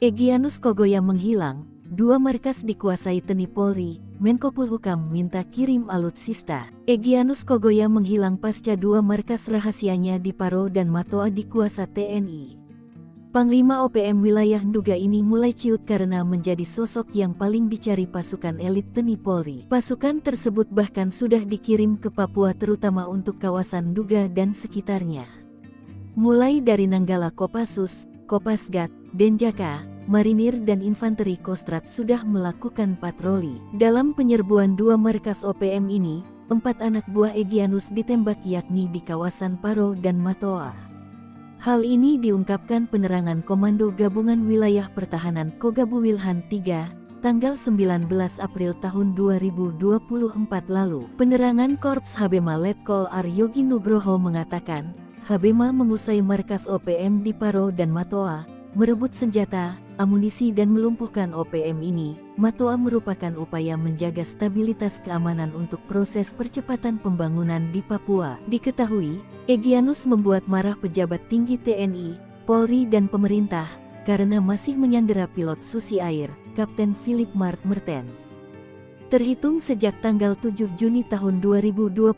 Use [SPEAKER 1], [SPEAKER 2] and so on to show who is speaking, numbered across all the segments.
[SPEAKER 1] Egyanus Kogoya menghilang, 2 markas dikuasai TNI Polri, Menko Polhukam minta kirim alutsista. Egyanus Kogoya menghilang pasca 2 markas rahasianya di Paro dan Matoa dikuasa TNI. Panglima OPM wilayah Nduga ini mulai ciut karena menjadi sosok yang paling dicari pasukan elit TNI Polri. Pasukan tersebut bahkan sudah dikirim ke Papua terutama untuk kawasan Nduga dan sekitarnya. Mulai dari Nanggala Kopassus, Kopasgat, Denjaka, Marinir dan Infanteri Kostrad sudah melakukan patroli. Dalam penyerbuan 2 markas OPM ini, 4 anak buah Egyanus ditembak yakni di kawasan Paro dan Matoa. Hal ini diungkapkan penerangan Komando Gabungan Wilayah Pertahanan Kogabu Wilhan III, tanggal 19 April tahun 2024 lalu. Penerangan Korps Habema Letkol Aryogi Nugroho mengatakan, Habema mengusai markas OPM di Paro dan Matoa, merebut senjata, amunisi dan melumpuhkan OPM ini. Matoa merupakan upaya menjaga stabilitas keamanan untuk proses percepatan pembangunan di Papua. Diketahui, Egyanus membuat marah pejabat tinggi TNI, Polri dan pemerintah, karena masih menyandera pilot Susi Air, Kapten Philip Mark Mertens. Terhitung sejak tanggal 7 Juni tahun 2024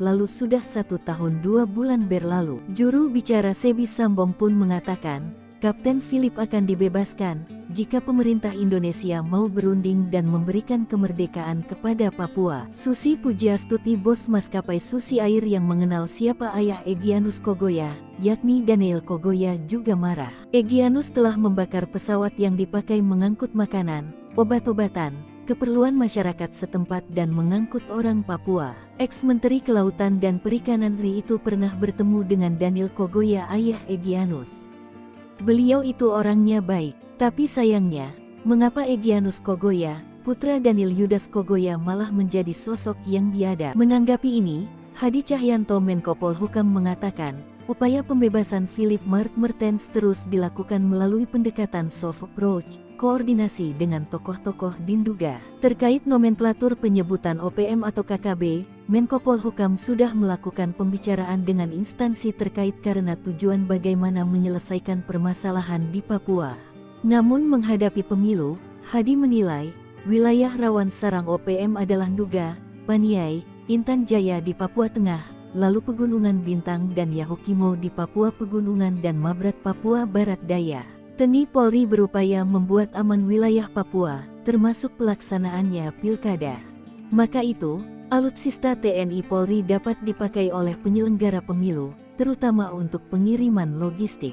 [SPEAKER 1] lalu sudah 1 tahun 2 bulan berlalu. Juru bicara Sebi Sambong pun mengatakan, Kapten Philip akan dibebaskan jika pemerintah Indonesia mau berunding dan memberikan kemerdekaan kepada Papua. Susi Pujiastuti, bos maskapai Susi Air yang mengenal siapa ayah Egyanus Kogoya, yakni Daniel Kogoya, juga marah. Egyanus telah membakar pesawat yang dipakai mengangkut makanan, obat-obatan, keperluan masyarakat setempat dan mengangkut orang Papua. Ex-Menteri Kelautan dan Perikanan RI itu pernah bertemu dengan Daniel Kogoya, ayah Egyanus. Beliau itu orangnya baik, tapi sayangnya, mengapa Egyanus Kogoya, putra Daniel Yudas Kogoya malah menjadi sosok yang biadab? Menanggapi ini, Hadi Cahyanto Menko Polhukam mengatakan, upaya pembebasan Philip Mark Mertens terus dilakukan melalui pendekatan soft approach, koordinasi dengan tokoh-tokoh di Nduga. Terkait nomenklatur penyebutan OPM atau KKB, Menko Polhukam sudah melakukan pembicaraan dengan instansi terkait karena tujuan bagaimana menyelesaikan permasalahan di Papua. Namun menghadapi pemilu, Hadi menilai, wilayah rawan sarang OPM adalah Nduga, Paniai, Intan Jaya di Papua Tengah, lalu Pegunungan Bintang dan Yahukimo di Papua Pegunungan dan Mabrat Papua Barat Daya. TNI Polri berupaya membuat aman wilayah Papua, termasuk pelaksanaannya pilkada. Maka itu, alutsista TNI Polri dapat dipakai oleh penyelenggara pemilu, terutama untuk pengiriman logistik.